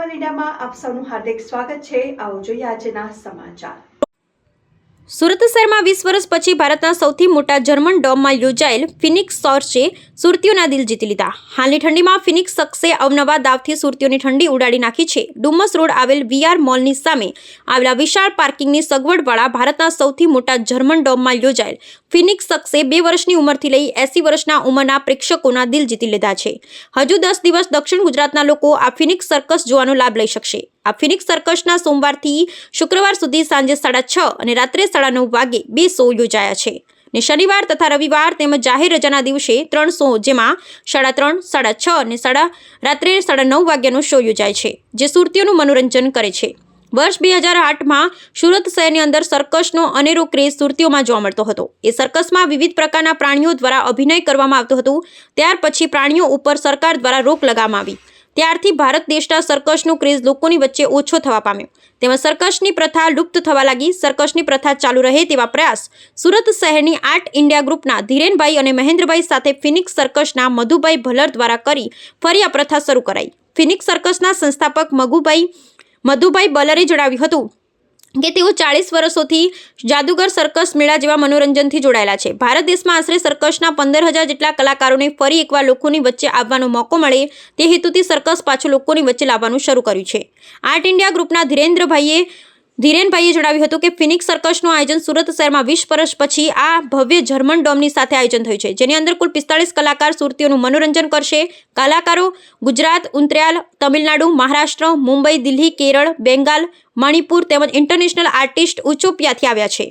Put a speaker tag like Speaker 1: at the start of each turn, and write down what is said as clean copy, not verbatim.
Speaker 1: Travel ઇન્ડિયામાં આપ સૌનું હાર્દિક સ્વાગત છે। આવો જોઈએ આજના સમાચાર।
Speaker 2: સુરત શહેરમાં 20 વર્ષ પછી ભારતના સૌથી મોટા જર્મન ડોમમાં યોજાયેલ ફિનિક્સ સોર્સે સુરતીઓના દિલ જીતી લીધા। હાલની ઠંડીમાં ફિનિક્સ શખ્સે અવનવા દાવથી સુરતીઓની ઠંડી ઉડાડી નાખી છે। ડુમસ રોડ આવેલ VR મોલની સામે આવેલા વિશાળ પાર્કિંગની સગવડવાળા ભારતના સૌથી મોટા જર્મન ડોમમાં યોજાયેલ ફિનિક્સ શખ્સે 2 વર્ષની ઉંમરથી લઈ 80 વર્ષના ઉંમરના પ્રેક્ષકોના દિલ જીતી લીધા છે। હજુ 10 દિવસ દક્ષિણ ગુજરાતના લોકો આ ફિનિક્સ સર્કસ જોવાનો લાભ લઈ શકશે। આ ફિનિક્સ સર્કસના સોમવારથી શુક્રવાર સુધી સાંજે 6:30 અને રાત્રે 9:30 વાગે 2 શો યોજાયા છે ને શનિવાર તથા રવિવાર તેમજ જાહેર રજાના દિવસે 3 શો જેમાં 3:30, 6:30 અને રાત્રે 9:30 વાગ્યાનો શો યોજાય છે જે સુરતીઓનું મનોરંજન કરે છે। વર્ષ 2008માં સુરત શહેરની અંદર સર્કસનો અનેરો ક્રેઝ સુરતીઓમાં જોવા મળતો હતો। એ સર્કસમાં વિવિધ પ્રકારના પ્રાણીઓ દ્વારા અભિનય કરવામાં આવતો હતો। ત્યાર પછી પ્રાણીઓ ઉપર સરકાર દ્વારા રોક લગાવવામાં આવી। ત્યારથી ભારત દેશના સર્કસનો ક્રેઝ લોકોની વચ્ચે ઓછો થવા પામ્યો। તેમાં સર્કસની પ્રથા લુપ્ત થવા લાગી। સર્કસની પ્રથા ચાલુ રહે તેવા પ્રયાસ સુરત શહેરની આર્ટ ઇન્ડિયા ગ્રુપના ધીરેનભાઈ અને મહેન્દ્રભાઈ સાથે ફિનિક્સ સર્કસના મધુભાઈ ભલર દ્વારા કરી ફરી આ પ્રથા શરૂ કરાઈ। ફિનિક્સ સર્કસના સંસ્થાપક મધુભાઈ બલરે જણાવ્યું હતું કે તેઓ 40 વર્ષોથી જાદુગર સર્કસ મેળા જેવા મનોરંજનથી જોડાયેલા છે। ભારત દેશમાં આશરે સર્કસના 15,000 જેટલા કલાકારોને ફરી એકવાર લોકોની વચ્ચે આવવાનો મોકો મળે તે હેતુથી સર્કસ પાછું લોકોની વચ્ચે લાવવાનું શરૂ કર્યું છે। આર્ટ ઇન્ડિયા ગ્રુપના ધીરેનભાઈએ જણાવ્યું હતું કે ફિનિક્સ સર્કસનું આયોજન સુરત શહેરમાં 20 વર્ષ પછી આ ભવ્ય જર્મન ડોમની સાથે આયોજન થયું છે જેની અંદર કુલ 45 કલાકાર સુરતીઓનું મનોરંજન કરશે। કલાકારો ગુજરાત, ઉંતરાયલ, તમિલનાડુ, મહારાષ્ટ્ર, મુંબઈ, દિલ્હી, કેરળ, બેંગાલ, મણિપુર તેમજ ઇન્ટરનેશનલ આર્ટિસ્ટ ઉચોપિયાથી આવ્યા છે।